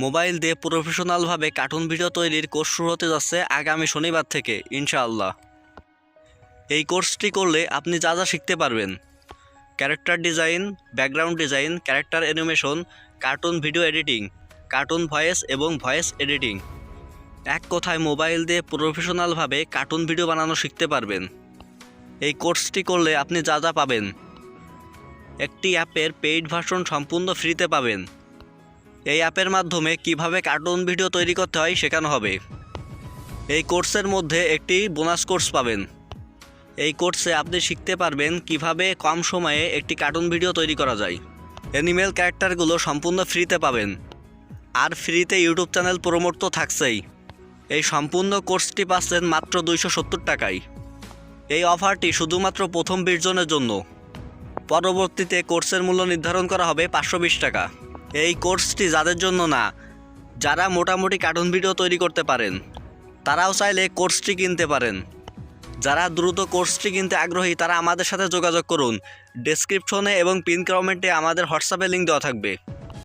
Mobile দিয়ে প্রফেশনালভাবে cartoon video তৈরির course শুরু হতে যাচ্ছে আগামী শনিবার থেকে ইনশাআল্লাহ। এই কোর্সটি করলে আপনি যা যা শিখতে পারবেন: character design, background design, character animation, cartoon video editing, cartoon voice এবং ভয়েস এডিটিং। এক কথায় মোবাইল দিয়ে প্রফেশনালভাবে কার্টুন ভিডিও বানানো শিখতে পারবেন। এই কোর্সটি করলে আপনি যা যা পাবেন: একটি অ্যাপের পেইড ভার্সন সম্পূর্ণ ফ্রিতে পাবেন। এই অ্যাপের মাধ্যমে কিভাবে কার্টুন ভিডিও তৈরি করতে হয় শেখানো হবে। এই কোর্সের মধ্যে একটি বোনাস কোর্স পাবেন। এই কোর্সে আপনি শিখতে পারবেন কিভাবে কম সময়ে একটি কার্টুন ভিডিও তৈরি করা যায়। অ্যানিমেল ক্যারেক্টারগুলো সম্পূর্ণ ফ্রিতে পাবেন। আর ফ্রিতে ইউটিউব চ্যানেল প্রমোট তো থাকছেই। এই সম্পূর্ণ কোর্সটি পাচ্ছেন মাত্র 270 টাকায়। এই অফারটি শুধুমাত্র প্রথম 20 জনের জন্য। পরবর্তীতে কোর্সের মূল্য নির্ধারণ করা হবে 520 টাকা। এই কোর্সটি যাদের জন্য না, যারা মোটামুটি কার্টুন ভিডিও তৈরি করতে পারেন তারাও চাইলে কোর্সটি কিনতে পারেন। যারা দ্রুত কোর্সটি কিনতে আগ্রহী তারা আমাদের সাথে যোগাযোগ করুন। ডেসক্রিপশনে এবং পিন কমেন্টে আমাদের হোয়াটসঅ্যাপে লিঙ্ক দেওয়া থাকবে।